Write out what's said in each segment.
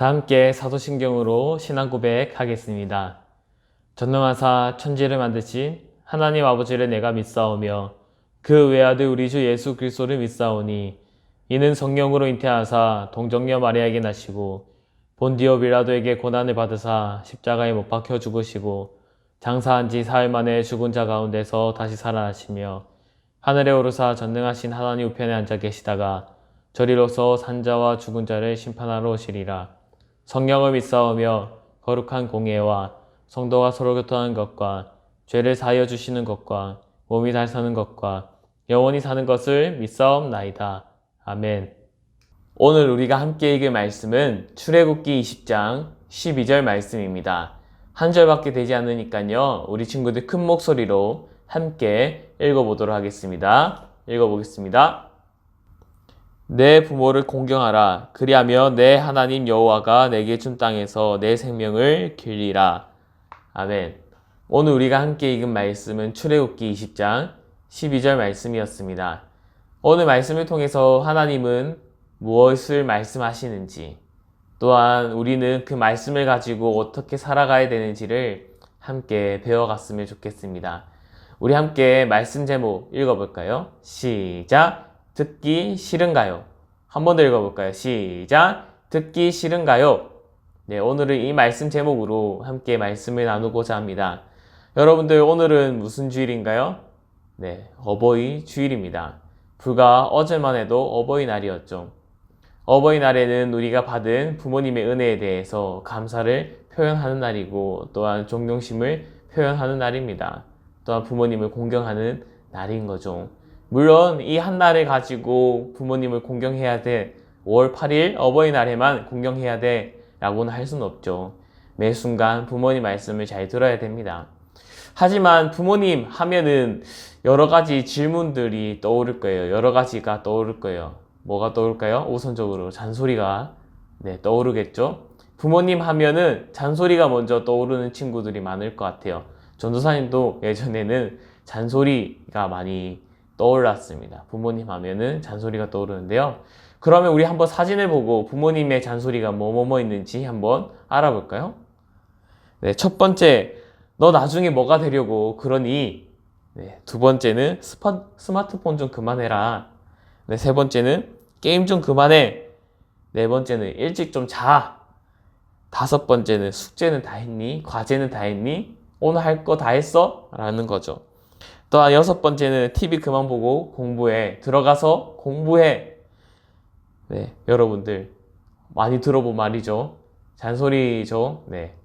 다 함께 사도신경으로 신앙 고백하겠습니다. 전능하사 천지를 만드신 하나님 아버지를 내가 믿사오며 그 외아들 우리 주 예수 그리스도를 믿사오니 이는 성령으로 잉태하사 동정녀 마리아에게 나시고 본디오 빌라도에게 고난을 받으사 십자가에 못 박혀 죽으시고 장사한 지 사흘 만에 죽은 자 가운데서 다시 살아나시며 하늘에 오르사 전능하신 하나님 우편에 앉아 계시다가 저리로서 산자와 죽은 자를 심판하러 오시리라. 성령을 믿사오며 거룩한 공예와 성도가 서로 교통하는 것과 죄를 사하여 주시는 것과 몸이 잘 사는 것과 영원히 사는 것을 믿사옵나이다. 아멘. 오늘 우리가 함께 읽을 말씀은 출애굽기 20장 12절 말씀입니다. 한 절밖에 되지 않으니까요. 우리 친구들 큰 목소리로 함께 읽어보도록 하겠습니다. 읽어보겠습니다. 내 부모를 공경하라. 그리하며 내 하나님 여호와가 내게 준 땅에서 내 생명을 길리라. 아멘. 오늘 우리가 함께 읽은 말씀은 출애굽기 20장 12절 말씀이었습니다. 오늘 말씀을 통해서 하나님은 무엇을 말씀하시는지, 또한 우리는 그 말씀을 가지고 어떻게 살아가야 되는지를 함께 배워갔으면 좋겠습니다. 우리 함께 말씀 제목 읽어볼까요? 시작! 듣기 싫은가요? 한 번 더 읽어볼까요? 시작! 듣기 싫은가요? 네, 오늘은 이 말씀 제목으로 함께 말씀을 나누고자 합니다. 여러분들, 오늘은 무슨 주일인가요? 네, 어버이 주일입니다. 불과 어제만 해도 어버이날이었죠. 어버이날에는 우리가 받은 부모님의 은혜에 대해서 감사를 표현하는 날이고, 또한 존경심을 표현하는 날입니다. 또한 부모님을 공경하는 날인 거죠. 물론 이 한 날을 가지고 부모님을 공경해야 돼, 5월 8일 어버이날에만 공경해야 돼 라고는 할 수는 없죠. 매 순간 부모님 말씀을 잘 들어야 됩니다. 하지만 부모님 하면은 여러 가지 질문들이 떠오를 거예요. 여러 가지가 떠오를 거예요. 뭐가 떠올까요? 우선적으로 잔소리가 떠오르겠죠. 부모님 하면은 잔소리가 먼저 떠오르는 친구들이 많을 것 같아요. 전도사님도 예전에는 잔소리가 많이 떠올랐습니다. 부모님 하면은 잔소리가 떠오르는데요. 그러면 우리 한번 사진을 보고 부모님의 잔소리가 뭐뭐 있는지 한번 알아볼까요? 네, 첫 번째, 너 나중에 뭐가 되려고 그러니? 네, 두 번째는 스마트폰 좀 그만해라. 네, 세 번째는 게임 좀 그만해. 네 번째는 일찍 좀 자. 다섯 번째는 숙제는 다 했니? 과제는 다 했니? 오늘 할 거 다 했어? 라는 거죠. 또한 여섯 번째는 TV 그만 보고 공부해. 들어가서 공부해. 네, 여러분들 많이 들어본 말이죠. 잔소리죠. 네.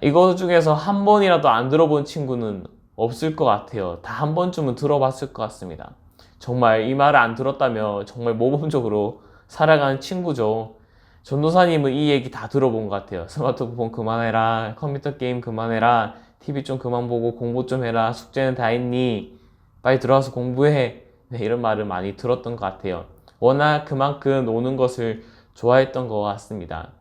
이거 중에서 한 번이라도 안 들어본 친구는 없을 것 같아요. 다 한 번쯤은 들어봤을 것 같습니다. 정말 이 말을 안 들었다면 정말 모범적으로 살아가는 친구죠. 전도사님은 이 얘기 다 들어본 것 같아요. 스마트폰 그만해라, 컴퓨터 게임 그만해라, TV 좀 그만 보고 공부 좀 해라, 숙제는 다 했니? 빨리 들어와서 공부해. 네, 이런 말을 많이 들었던 것 같아요. 워낙 그만큼 노는 것을 좋아했던 것 같습니다.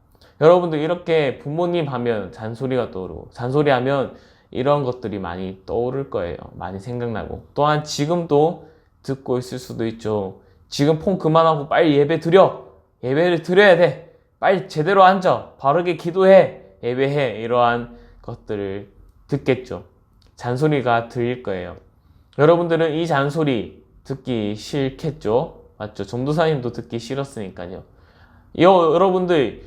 여러분들 이렇게 부모님 하면 잔소리가 떠오르고, 잔소리 하면 이런 것들이 많이 떠오를 거예요. 많이 생각나고. 또한 지금도 듣고 있을 수도 있죠. 지금 폰 그만하고 빨리 예배 드려. 예배를 드려야 돼. 빨리 제대로 앉아. 바르게 기도해. 예배해. 이러한 것들을 듣겠죠. 잔소리가 들릴 거예요. 여러분들은 이 잔소리 듣기 싫겠죠? 맞죠? 전도사님도 듣기 싫었으니까요. 여러분들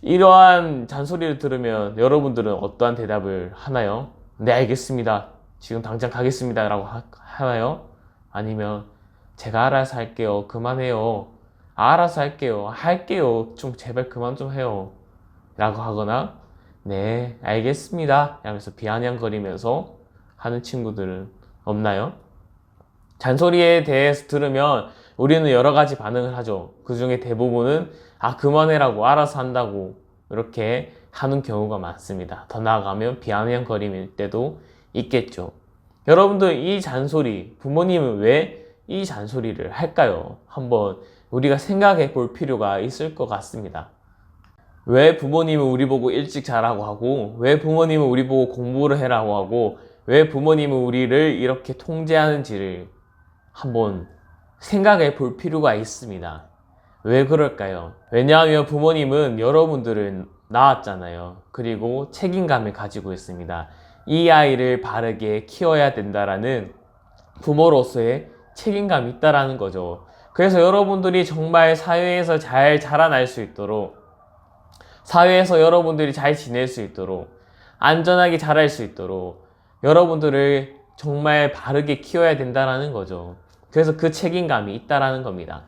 이러한 잔소리를 들으면 여러분들은 어떠한 대답을 하나요? 네, 알겠습니다. 지금 당장 가겠습니다. 라고 하나요? 아니면 제가 알아서 할게요. 그만해요. 알아서 할게요. 할게요. 좀 제발 그만 좀 해요. 라고 하거나 네, 알겠습니다. 하면서 비아냥거리면서 하는 친구들은 없나요? 잔소리에 대해서 들으면 우리는 여러 가지 반응을 하죠. 그 중에 대부분은 그만해라고 알아서 한다고 이렇게 하는 경우가 많습니다. 더 나아가면 비아냥거림일 때도 있겠죠. 여러분들 이 잔소리, 부모님은 왜 이 잔소리를 할까요? 한번 우리가 생각해 볼 필요가 있을 것 같습니다. 왜 부모님은 우리 보고 일찍 자라고 하고, 왜 부모님은 우리 보고 공부를 해라고 하고, 왜 부모님은 우리를 이렇게 통제하는지를 한번 생각해 볼 필요가 있습니다. 왜 그럴까요? 왜냐하면 부모님은 여러분들을 낳았잖아요. 그리고 책임감을 가지고 있습니다. 이 아이를 바르게 키워야 된다라는 부모로서의 책임감이 있다라는 거죠. 그래서 여러분들이 정말 사회에서 잘 자라날 수 있도록, 사회에서 여러분들이 잘 지낼 수 있도록, 안전하게 자랄 수 있도록 여러분들을 정말 바르게 키워야 된다라는 거죠. 그래서 그 책임감이 있다라는 겁니다.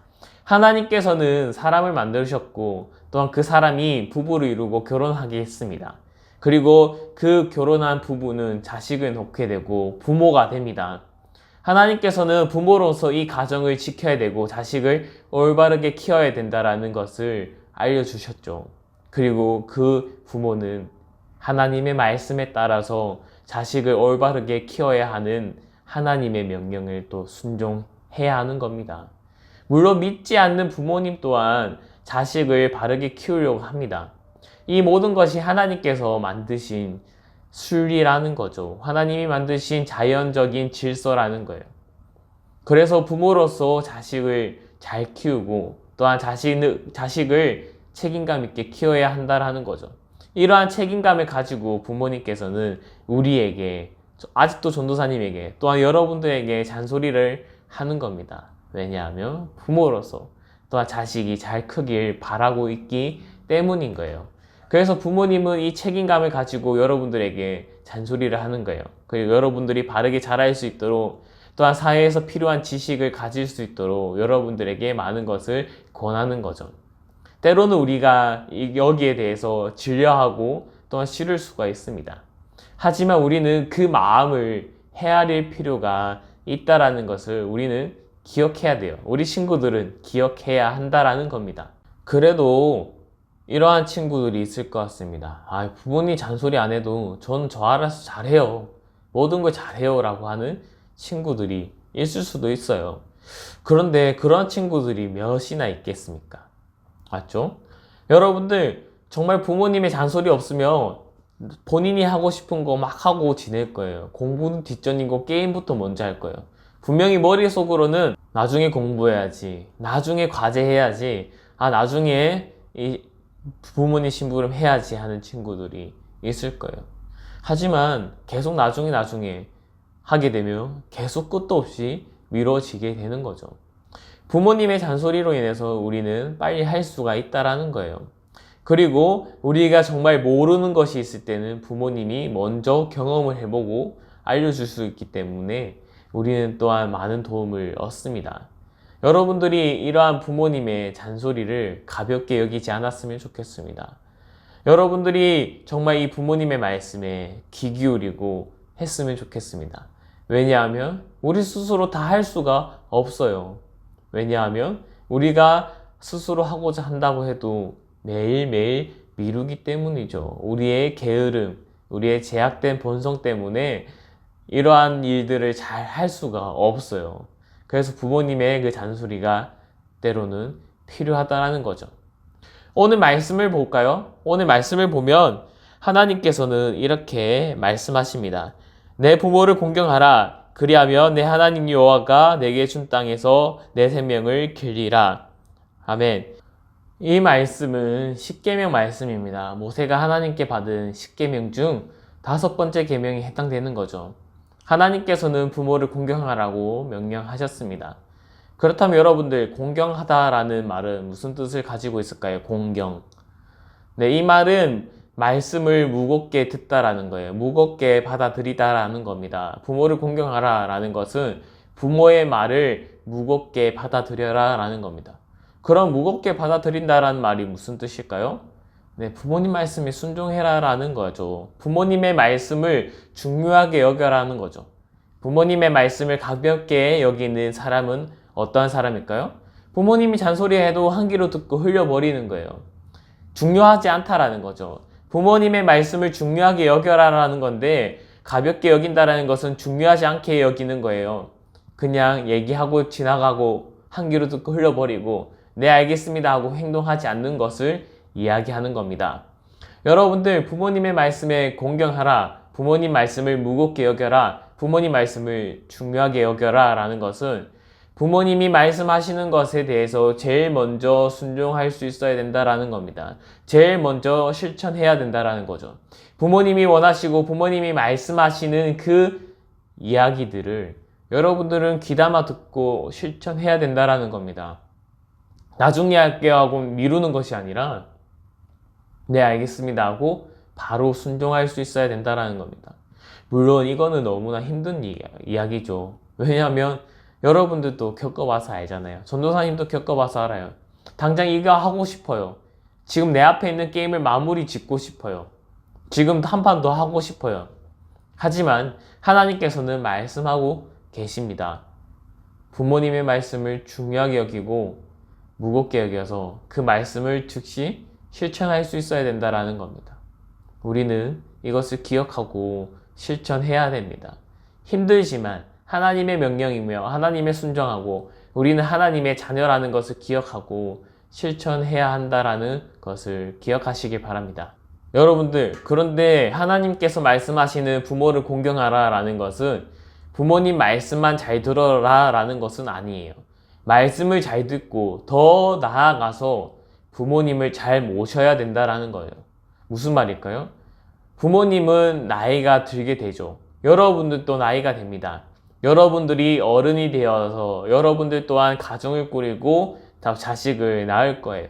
하나님께서는 사람을 만드셨고, 또한 그 사람이 부부를 이루고 결혼하게 했습니다. 그리고 그 결혼한 부부는 자식을 낳게 되고 부모가 됩니다. 하나님께서는 부모로서 이 가정을 지켜야 되고 자식을 올바르게 키워야 된다라는 것을 알려주셨죠. 그리고 그 부모는 하나님의 말씀에 따라서 자식을 올바르게 키워야 하는 하나님의 명령을 또 순종해야 하는 겁니다. 물론 믿지 않는 부모님 또한 자식을 바르게 키우려고 합니다. 이 모든 것이 하나님께서 만드신 순리라는 거죠. 하나님이 만드신 자연적인 질서라는 거예요. 그래서 부모로서 자식을 잘 키우고 또한 자식을 책임감 있게 키워야 한다라는 거죠. 이러한 책임감을 가지고 부모님께서는 우리에게, 아직도 전도사님에게, 또한 여러분들에게 잔소리를 하는 겁니다. 왜냐하면 부모로서 또한 자식이 잘 크길 바라고 있기 때문인 거예요. 그래서 부모님은 이 책임감을 가지고 여러분들에게 잔소리를 하는 거예요. 그리고 여러분들이 바르게 자랄 수 있도록, 또한 사회에서 필요한 지식을 가질 수 있도록 여러분들에게 많은 것을 권하는 거죠. 때로는 우리가 여기에 대해서 질려하고 또한 싫을 수가 있습니다. 하지만 우리는 그 마음을 헤아릴 필요가 있다라는 것을 우리는 기억해야 돼요. 우리 친구들은 기억해야 한다라는 겁니다. 그래도 이러한 친구들이 있을 것 같습니다. 부모님 잔소리 안 해도 저는 저 알아서 잘해요. 모든 걸 잘해요 라고 하는 친구들이 있을 수도 있어요. 그런데 그런 친구들이 몇이나 있겠습니까? 맞죠? 여러분들 정말 부모님의 잔소리 없으면 본인이 하고 싶은 거 막 하고 지낼 거예요. 공부는 뒷전이고 게임부터 먼저 할 거예요. 분명히 머릿속으로는 나중에 공부해야지, 나중에 과제해야지, 나중에 이 부모님 심부름 해야지 하는 친구들이 있을 거예요. 하지만 계속 나중에 하게 되면 계속 끝도 없이 미뤄지게 되는 거죠. 부모님의 잔소리로 인해서 우리는 빨리 할 수가 있다라는 거예요. 그리고 우리가 정말 모르는 것이 있을 때는 부모님이 먼저 경험을 해보고 알려줄 수 있기 때문에 우리는 또한 많은 도움을 얻습니다. 여러분들이 이러한 부모님의 잔소리를 가볍게 여기지 않았으면 좋겠습니다. 여러분들이 정말 이 부모님의 말씀에 귀 기울이고 했으면 좋겠습니다. 왜냐하면 우리 스스로 다 할 수가 없어요. 왜냐하면 우리가 스스로 하고자 한다고 해도 매일매일 미루기 때문이죠. 우리의 게으름, 우리의 제약된 본성 때문에 이러한 일들을 잘 할 수가 없어요. 그래서 부모님의 그 잔소리가 때로는 필요하다는 거죠. 오늘 말씀을 볼까요? 오늘 말씀을 보면 하나님께서는 이렇게 말씀하십니다. 내 부모를 공경하라. 그리하면 내 하나님 여호와가 내게 준 땅에서 내 생명을 길리라. 아멘. 이 말씀은 십계명 말씀입니다. 모세가 하나님께 받은 십계명 중 5번째 계명에 해당되는 거죠. 하나님께서는 부모를 공경하라고 명령하셨습니다. 그렇다면 여러분들, 공경하다라는 말은 무슨 뜻을 가지고 있을까요? 공경. 네, 이 말은 말씀을 무겁게 듣다라는 거예요. 무겁게 받아들이다라는 겁니다. 부모를 공경하라라는 것은 부모의 말을 무겁게 받아들여라라는 겁니다. 그럼 무겁게 받아들인다라는 말이 무슨 뜻일까요? 네, 부모님 말씀에 순종해라라는 거죠. 부모님의 말씀을 중요하게 여겨라는 거죠. 부모님의 말씀을 가볍게 여기는 사람은 어떠한 사람일까요? 부모님이 잔소리해도 한 귀로 듣고 흘려버리는 거예요. 중요하지 않다라는 거죠. 부모님의 말씀을 중요하게 여겨라라는 건데 가볍게 여긴다라는 것은 중요하지 않게 여기는 거예요. 그냥 얘기하고 지나가고 한 귀로 듣고 흘려버리고 네 알겠습니다 하고 행동하지 않는 것을 이야기하는 겁니다. 여러분들, 부모님의 말씀에 공경하라, 부모님 말씀을 무겁게 여겨라, 부모님 말씀을 중요하게 여겨라 라는 것은 부모님이 말씀하시는 것에 대해서 제일 먼저 순종할 수 있어야 된다라는 겁니다. 제일 먼저 실천해야 된다라는 거죠. 부모님이 원하시고 부모님이 말씀하시는 그 이야기들을 여러분들은 귀담아 듣고 실천해야 된다라는 겁니다. 나중에 할게요 하고 미루는 것이 아니라 네 알겠습니다 하고 바로 순종할 수 있어야 된다라는 겁니다. 물론 이거는 너무나 힘든 이야기죠. 왜냐하면 여러분들도 겪어봐서 알잖아요. 전도사님도 겪어봐서 알아요. 당장 이거 하고 싶어요. 지금 내 앞에 있는 게임을 마무리 짓고 싶어요. 지금 한 판 더 하고 싶어요. 하지만 하나님께서는 말씀하고 계십니다. 부모님의 말씀을 중요하게 여기고 무겁게 여겨서 그 말씀을 즉시 실천할 수 있어야 된다라는 겁니다. 우리는 이것을 기억하고 실천해야 됩니다. 힘들지만 하나님의 명령이며 하나님의 순종하고 우리는 하나님의 자녀라는 것을 기억하고 실천해야 한다라는 것을 기억하시길 바랍니다. 여러분들, 그런데 하나님께서 말씀하시는 부모를 공경하라 라는 것은 부모님 말씀만 잘 들어라 라는 것은 아니에요. 말씀을 잘 듣고 더 나아가서 부모님을 잘 모셔야 된다라는 거예요. 무슨 말일까요? 부모님은 나이가 들게 되죠. 여러분들도 나이가 됩니다. 여러분들이 어른이 되어서 여러분들 또한 가정을 꾸리고 자식을 낳을 거예요.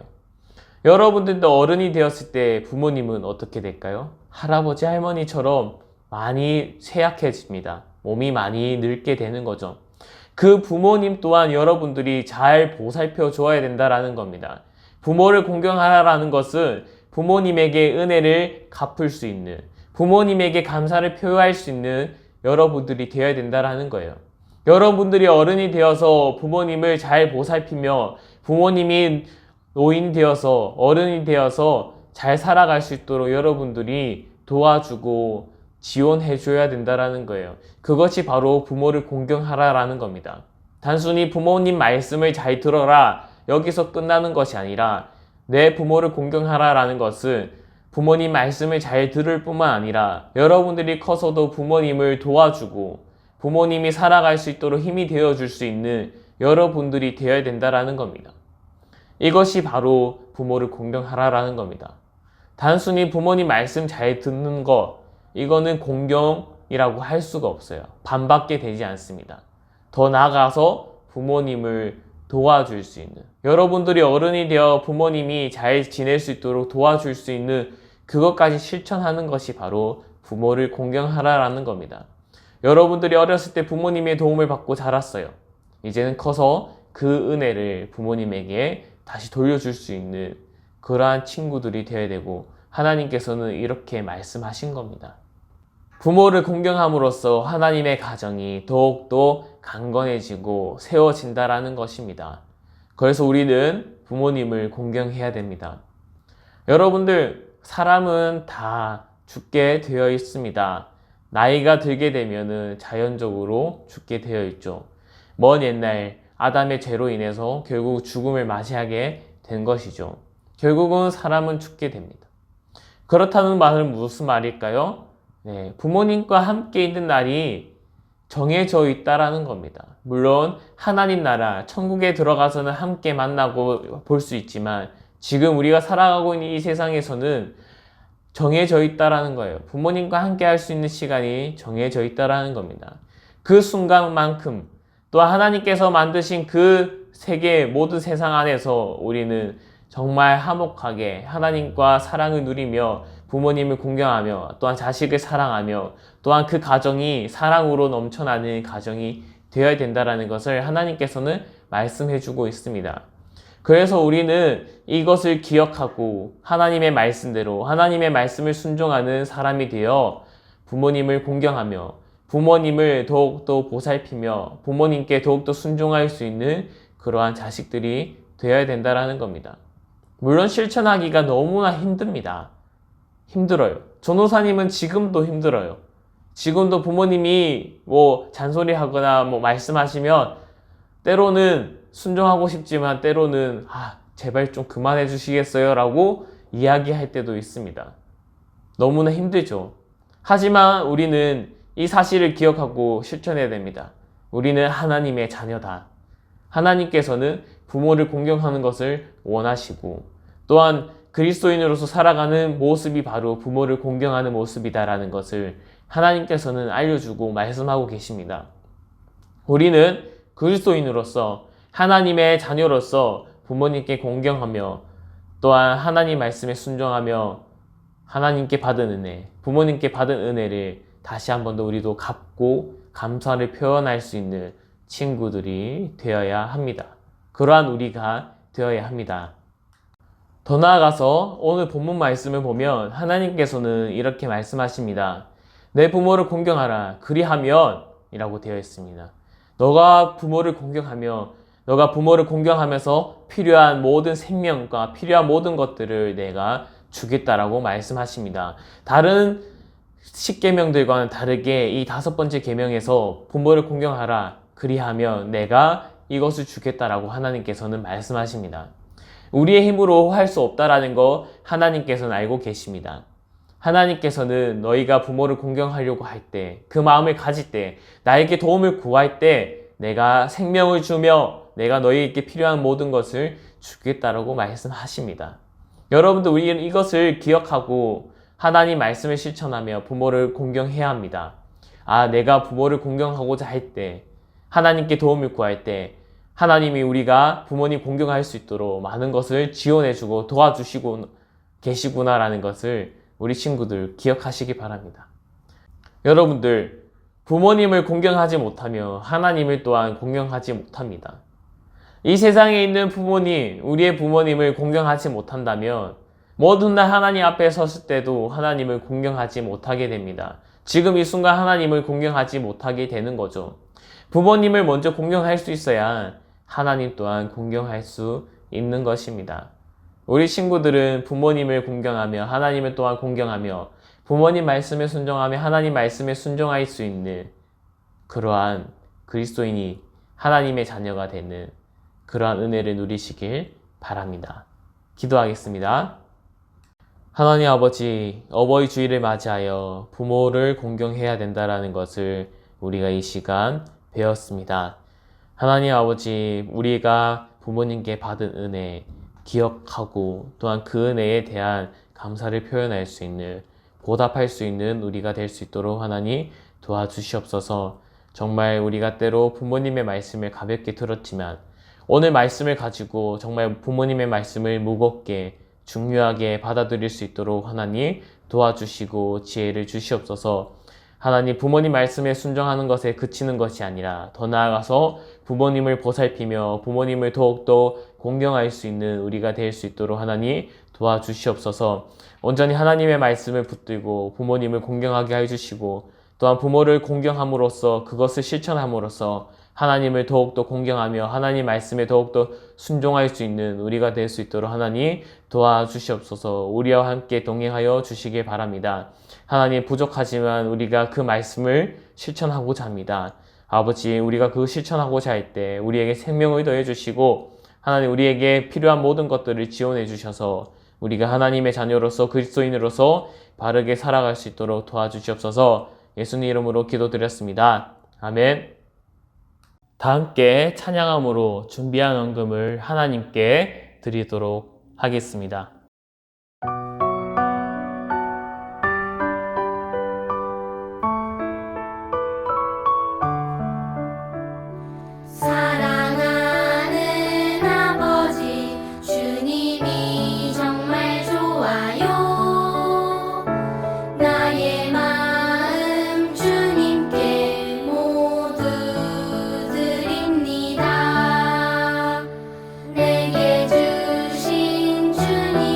여러분들도 어른이 되었을 때 부모님은 어떻게 될까요? 할아버지 할머니처럼 많이 쇠약해집니다. 몸이 많이 늙게 되는 거죠. 그 부모님 또한 여러분들이 잘 보살펴 줘야 된다라는 겁니다. 부모를 공경하라는 것은 부모님에게 은혜를 갚을 수 있는, 부모님에게 감사를 표현할 수 있는 여러분들이 되어야 된다라는 거예요. 여러분들이 어른이 되어서 부모님을 잘 보살피며 부모님이 노인이 되어서 어른이 되어서 잘 살아갈 수 있도록 여러분들이 도와주고 지원해 줘야 된다라는 거예요. 그것이 바로 부모를 공경하라라는 겁니다. 단순히 부모님 말씀을 잘 들어라 여기서 끝나는 것이 아니라 내 부모를 공경하라라는 것은 부모님 말씀을 잘 들을 뿐만 아니라 여러분들이 커서도 부모님을 도와주고 부모님이 살아갈 수 있도록 힘이 되어줄 수 있는 여러분들이 되어야 된다라는 겁니다. 이것이 바로 부모를 공경하라라는 겁니다. 단순히 부모님 말씀 잘 듣는 것, 이거는 공경이라고 할 수가 없어요. 반밖에 되지 않습니다. 더 나아가서 부모님을 도와줄 수 있는, 여러분들이 어른이 되어 부모님이 잘 지낼 수 있도록 도와줄 수 있는 그것까지 실천하는 것이 바로 부모를 공경하라라는 겁니다. 여러분들이 어렸을 때 부모님의 도움을 받고 자랐어요. 이제는 커서 그 은혜를 부모님에게 다시 돌려줄 수 있는 그러한 친구들이 되어야 되고, 하나님께서는 이렇게 말씀하신 겁니다. 부모를 공경함으로써 하나님의 가정이 더욱더 강건해지고 세워진다라는 것입니다. 그래서 우리는 부모님을 공경해야 됩니다. 여러분들, 사람은 다 죽게 되어 있습니다. 나이가 들게 되면은 자연적으로 죽게 되어 있죠. 먼 옛날 아담의 죄로 인해서 결국 죽음을 맞이하게 된 것이죠. 결국은 사람은 죽게 됩니다. 그렇다는 말은 무슨 말일까요? 부모님과 함께 있는 날이 정해져 있다라는 겁니다. 물론 하나님 나라, 천국에 들어가서는 함께 만나고 볼 수 있지만 지금 우리가 살아가고 있는 이 세상에서는 정해져 있다라는 거예요. 부모님과 함께 할 수 있는 시간이 정해져 있다라는 겁니다. 그 순간만큼 또한 하나님께서 만드신 그 세계 모든 세상 안에서 우리는 정말 화목하게 하나님과 사랑을 누리며 부모님을 공경하며 또한 자식을 사랑하며 또한 그 가정이 사랑으로 넘쳐나는 가정이 되어야 된다는 것을 하나님께서는 말씀해 주고 있습니다. 그래서 우리는 이것을 기억하고 하나님의 말씀대로 하나님의 말씀을 순종하는 사람이 되어 부모님을 공경하며 부모님을 더욱더 보살피며 부모님께 더욱더 순종할 수 있는 그러한 자식들이 되어야 된다는 겁니다. 물론 실천하기가 너무나 힘듭니다. 힘들어요. 전도사님은 지금도 힘들어요. 지금도 부모님이 잔소리하거나 말씀하시면 때로는 순종하고 싶지만 때로는 제발 좀 그만해 주시겠어요? 라고 이야기할 때도 있습니다. 너무나 힘들죠. 하지만 우리는 이 사실을 기억하고 실천해야 됩니다. 우리는 하나님의 자녀다. 하나님께서는 부모를 공경하는 것을 원하시고 또한 그리스도인으로서 살아가는 모습이 바로 부모를 공경하는 모습이다라는 것을 하나님께서는 알려주고 말씀하고 계십니다. 우리는 그리스도인으로서 하나님의 자녀로서 부모님께 공경하며 또한 하나님 말씀에 순종하며 하나님께 받은 은혜, 부모님께 받은 은혜를 다시 한 번 더 우리도 갚고 감사를 표현할 수 있는 친구들이 되어야 합니다. 그러한 우리가 되어야 합니다. 더 나아가서 오늘 본문 말씀을 보면 하나님께서는 이렇게 말씀하십니다. 내 부모를 공경하라. 그리하면 이라고 되어 있습니다. 너가 부모를 공경하면서 필요한 모든 생명과 필요한 모든 것들을 내가 주겠다라고 말씀하십니다. 다른 10계명들과는 다르게 이 5번째 계명에서 부모를 공경하라. 그리하면 내가 이것을 주겠다라고 하나님께서는 말씀하십니다. 우리의 힘으로 할 수 없다라는 거 하나님께서는 알고 계십니다. 하나님께서는 너희가 부모를 공경하려고 할 때, 그 마음을 가질 때, 나에게 도움을 구할 때 내가 생명을 주며 내가 너희에게 필요한 모든 것을 주겠다라고 말씀하십니다. 여러분들 우리는 이것을 기억하고 하나님 말씀을 실천하며 부모를 공경해야 합니다. 내가 부모를 공경하고자 할 때, 하나님께 도움을 구할 때 하나님이 우리가 부모님 공경할 수 있도록 많은 것을 지원해주고 도와주시고 계시구나라는 것을 우리 친구들 기억하시기 바랍니다. 여러분들, 부모님을 공경하지 못하며 하나님을 또한 공경하지 못합니다. 이 세상에 있는 부모님, 우리의 부모님을 공경하지 못한다면 모든 날 하나님 앞에 섰을 때도 하나님을 공경하지 못하게 됩니다. 지금 이 순간 하나님을 공경하지 못하게 되는 거죠. 부모님을 먼저 공경할 수 있어야 하나님 또한 공경할 수 있는 것입니다. 우리 친구들은 부모님을 공경하며 하나님을 또한 공경하며 부모님 말씀에 순종하며 하나님 말씀에 순종할 수 있는 그러한 그리스도인이 하나님의 자녀가 되는 그러한 은혜를 누리시길 바랍니다. 기도하겠습니다. 하나님 아버지, 어버이 주일을 맞이하여 부모를 공경해야 된다는 것을 우리가 이 시간 배웠습니다. 하나님 아버지, 우리가 부모님께 받은 은혜 기억하고 또한 그 은혜에 대한 감사를 표현할 수 있는, 보답할 수 있는 우리가 될 수 있도록 하나님 도와주시옵소서. 정말 우리가 때로 부모님의 말씀을 가볍게 들었지만 오늘 말씀을 가지고 정말 부모님의 말씀을 무겁게 중요하게 받아들일 수 있도록 하나님 도와주시고 지혜를 주시옵소서. 하나님, 부모님 말씀에 순종하는 것에 그치는 것이 아니라 더 나아가서 부모님을 보살피며 부모님을 더욱더 공경할 수 있는 우리가 될 수 있도록 하나님 도와주시옵소서. 온전히 하나님의 말씀을 붙들고 부모님을 공경하게 해주시고 또한 부모를 공경함으로써 그것을 실천함으로써 하나님을 더욱더 공경하며 하나님 말씀에 더욱더 순종할 수 있는 우리가 될 수 있도록 하나님 도와주시옵소서. 우리와 함께 동행하여 주시길 바랍니다. 하나님, 부족하지만 우리가 그 말씀을 실천하고자 합니다. 아버지, 우리가 그 실천하고자 할 때 우리에게 생명을 더해 주시고 하나님, 우리에게 필요한 모든 것들을 지원해 주셔서 우리가 하나님의 자녀로서 그리스도인으로서 바르게 살아갈 수 있도록 도와주시옵소서. 예수님 이름으로 기도드렸습니다. 아멘. 다 함께 찬양함으로 준비한 헌금을 하나님께 드리도록 하겠습니다. 사랑하는 아버지, 주님이 정말 좋아요. 나의 마음 주님께 모두 드립니다. 내게 주신 주님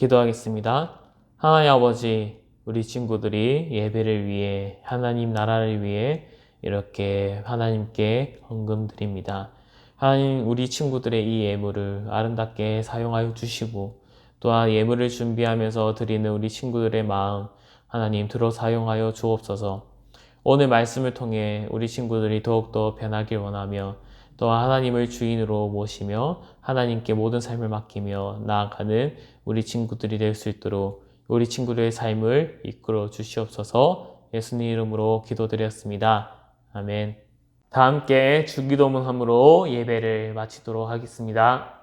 기도하겠습니다. 하나님 아버지, 우리 친구들이 예배를 위해, 하나님 나라를 위해 이렇게 하나님께 헌금 드립니다. 하나님, 우리 친구들의 이 예물을 아름답게 사용하여 주시고, 또한 예물을 준비하면서 드리는 우리 친구들의 마음, 하나님 들어 사용하여 주옵소서. 오늘 말씀을 통해 우리 친구들이 더욱더 변하길 원하며, 또한 하나님을 주인으로 모시며 하나님께 모든 삶을 맡기며 나아가는 우리 친구들이 될 수 있도록 우리 친구들의 삶을 이끌어 주시옵소서. 예수님 이름으로 기도드렸습니다. 아멘. 다 함께 주기도문함으로 예배를 마치도록 하겠습니다.